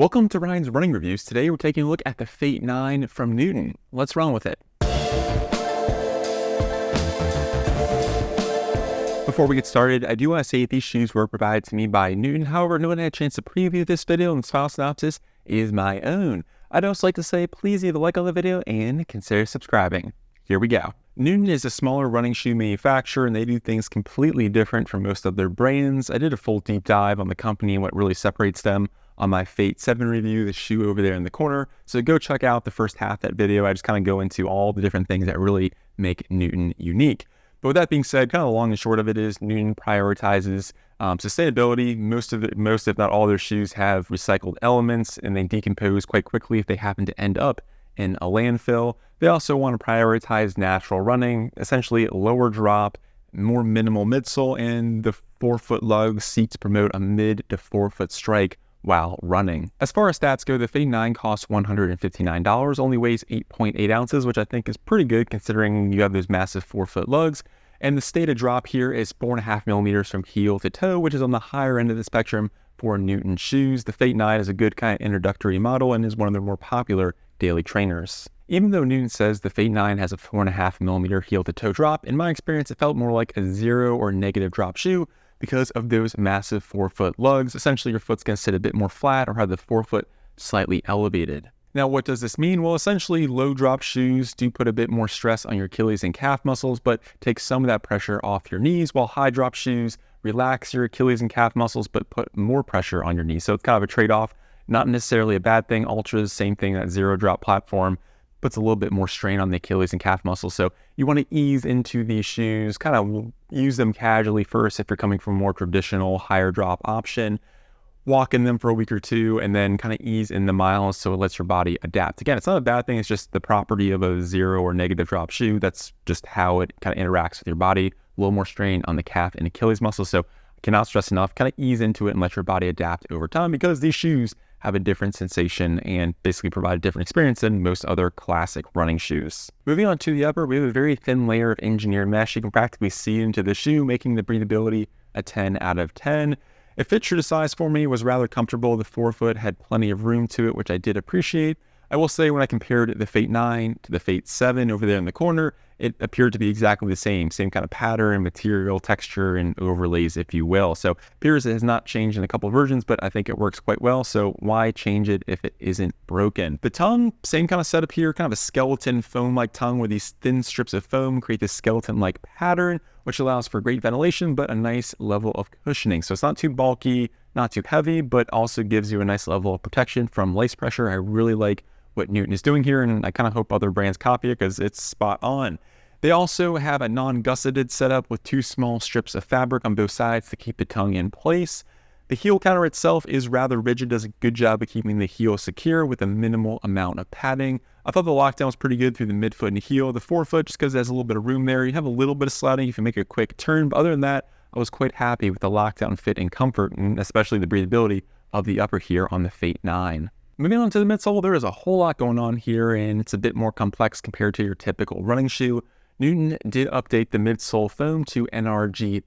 Welcome to Ryan's Running Reviews. Today we're taking a look at the Fate 9 from Newton. Let's run with it. Before we get started, I do want to say these shoes were provided to me by Newton. However, no one had a chance to preview this video, and the file synopsis is my own. I'd also like to say please leave a like on the video and consider subscribing. Here we go. Newton is a smaller running shoe manufacturer, and they do things completely different from most of their brands. I did a full deep dive on the company and what really separates them on my Fate 7 review, the shoe over there in the corner. So go check out the first half of that video. I just kind of go into all the different things that really make Newton unique. But with that being said, kind of long and short of it is Newton prioritizes sustainability. Most if not all their shoes have recycled elements, and they decompose quite quickly if they happen to end up in a landfill. They also want to prioritize natural running, essentially lower drop, more minimal midsole, and the 4-foot lugs seek to promote a mid to 4-foot strike while running. As far as stats go, the Fate 9 costs $159, only weighs 8.8 ounces, which I think is pretty good considering you have those massive 4-foot lugs. And the stated drop here is 4.5 millimeters from heel to toe, which is on the higher end of the spectrum for Newton shoes. The Fate 9 is a good kind of introductory model and is one of their more popular daily trainers. Even though Newton says the Fate 9 has a 4.5 millimeter heel to toe drop, in my experience it felt more like a 0 or negative drop shoe because of those massive 4-foot lugs. Essentially your foot's going to sit a bit more flat or have the forefoot slightly elevated. Now what does this mean? Well, essentially low drop shoes do put a bit more stress on your Achilles and calf muscles, but take some of that pressure off your knees, while high drop shoes relax your Achilles and calf muscles but put more pressure on your knees. So it's kind of a trade-off. Not necessarily a bad thing. Ultras, same thing, that zero drop platform puts a little bit more strain on the Achilles and calf muscles. So you want to ease into these shoes, kind of use them casually first if you're coming from a more traditional higher drop option. Walk in them for a week or two and then kind of ease in the miles so it lets your body adapt. Again, it's not a bad thing. It's just the property of a 0 or negative drop shoe. That's just how it kind of interacts with your body. A little more strain on the calf and Achilles muscles. So I cannot stress enough, kind of ease into it and let your body adapt over time, because these shoes have a different sensation and basically provide a different experience than most other classic running shoes. Moving on to the upper, we have a very thin layer of engineered mesh. You can practically see into the shoe, making the breathability a 10 out of 10. It fit true to size for me, was rather comfortable. The 4-foot had plenty of room to it, which I did appreciate. I will say when I compared the Fate 9 to the Fate 7 over there in the corner, it appeared to be exactly the same kind of pattern, material, texture, and overlays, if you will. So appears it has not changed in a couple of versions, but I think it works quite well. So why change it if it isn't broken? The tongue, same kind of setup here, kind of a skeleton foam-like tongue where these thin strips of foam create this skeleton-like pattern, which allows for great ventilation, but a nice level of cushioning. So it's not too bulky, not too heavy, but also gives you a nice level of protection from lace pressure. I really like what Newton is doing here, and I kind of hope other brands copy it because it's spot on. They also have a non-gusseted setup with 2 small strips of fabric on both sides to keep the tongue in place. The heel counter itself is rather rigid, does a good job of keeping the heel secure with a minimal amount of padding. I thought the lockdown was pretty good through the midfoot and heel. The forefoot, just because there's a little bit of room there, you have a little bit of sliding if you make a quick turn, but other than that, I was quite happy with the lockdown fit and comfort, and especially the breathability of the upper here on the Fate 9. Moving on to the midsole, there is a whole lot going on here, and it's a bit more complex compared to your typical running shoe. Newton did update the midsole foam to NRG+,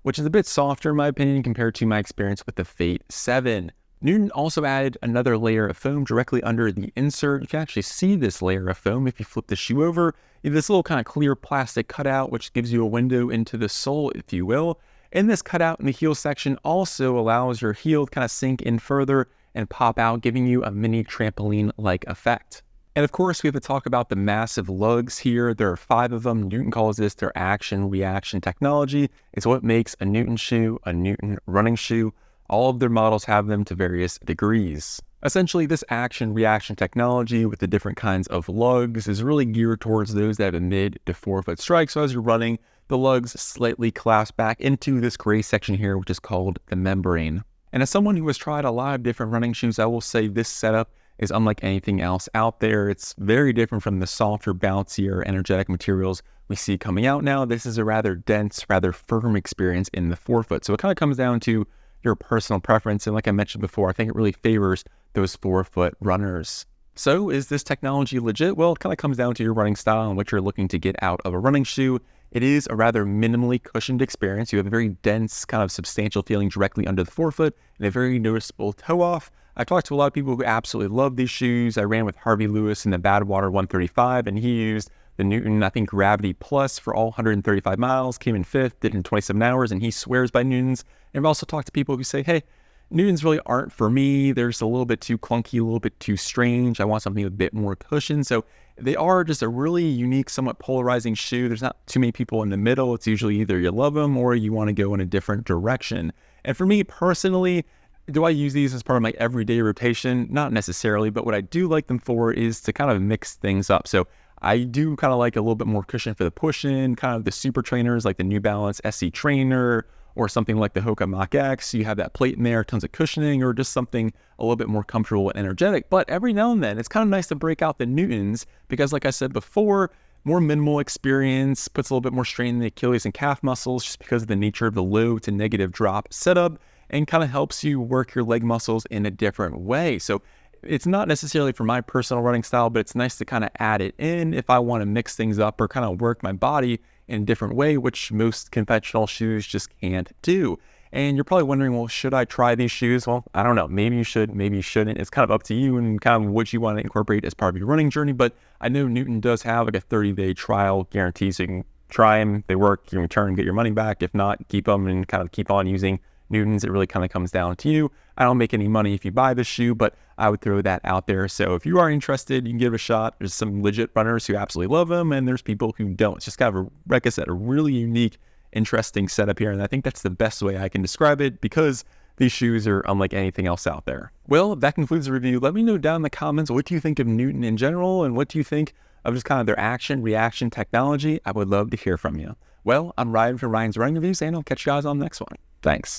which is a bit softer in my opinion compared to my experience with the Fate 7. Newton also added another layer of foam directly under the insert. You can actually see this layer of foam if you flip the shoe over. You have this little kind of clear plastic cutout, which gives you a window into the sole, if you will. And this cutout in the heel section also allows your heel to kind of sink in further and pop out, giving you a mini trampoline-like effect. And of course, we have to talk about the massive lugs here. There are 5 of them. Newton calls this their action-reaction technology. It's what makes a Newton shoe a Newton running shoe. All of their models have them to various degrees. Essentially, this action-reaction technology with the different kinds of lugs is really geared towards those that have a mid to 4-foot strike. So as you're running, the lugs slightly collapse back into this gray section here, which is called the membrane. And as someone who has tried a lot of different running shoes, I will say this setup is unlike anything else out there. It's very different from the softer, bouncier, energetic materials we see coming out now. This is a rather dense, rather firm experience in the 4-foot. So it kind of comes down to your personal preference. And like I mentioned before, I think it really favors those 4-foot runners. So is this technology legit? Well, it kind of comes down to your running style and what you're looking to get out of a running shoe. It is a rather minimally cushioned experience. You have a very dense, kind of substantial feeling directly under the forefoot and a very noticeable toe off. I talked to a lot of people who absolutely love these shoes. I ran with Harvey Lewis in the Badwater 135, and he used the Newton, I think, Gravity Plus for all 135 miles, came in 5th, did it in 27 hours, and he swears by Newtons. And I've also talked to people who say, hey, Newtons really aren't for me. They're just a little bit too clunky, a little bit too strange. I want something with a bit more cushion. So they are just a really unique, somewhat polarizing shoe. There's not too many people in the middle. It's usually either you love them or you want to go in a different direction. And for me personally, do I use these as part of my everyday rotation? Not necessarily, but what I do like them for is to kind of mix things up. So I do kind of like a little bit more cushion for the push-in, kind of the super trainers like the New Balance SC Trainer, or something like the Hoka Mach X. You have that plate in there, tons of cushioning, or just something a little bit more comfortable and energetic. But every now and then, it's kind of nice to break out the Newtons because, like I said before, more minimal experience, puts a little bit more strain in the Achilles and calf muscles just because of the nature of the low to negative drop setup, and kind of helps you work your leg muscles in a different way. So it's not necessarily for my personal running style, but it's nice to kind of add it in if I want to mix things up or kind of work my body in a different way, which most conventional shoes just can't do. And you're probably wondering, well, should I try these shoes? Well, I don't know. Maybe you should, maybe you shouldn't. It's kind of up to you and kind of what you want to incorporate as part of your running journey. But I know Newton does have like a 30-day trial guarantee, so you can try them. They work, you can return, get your money back. If not, keep them and kind of keep on using Newtons. It really kind of comes down to you. I don't make any money if you buy this shoe, but I would throw that out there. So if you are interested, you can give it a shot. There's some legit runners who absolutely love them, and there's people who don't. It's just kind of, like I said, a really unique, interesting setup here. And I think that's the best way I can describe it because these shoes are unlike anything else out there. Well, that concludes the review. Let me know down in the comments, what do you think of Newton in general, and what do you think of just kind of their action, reaction technology? I would love to hear from you. Well, I'm Ryan for Ryan's Running Reviews, and I'll catch you guys on the next one. Thanks.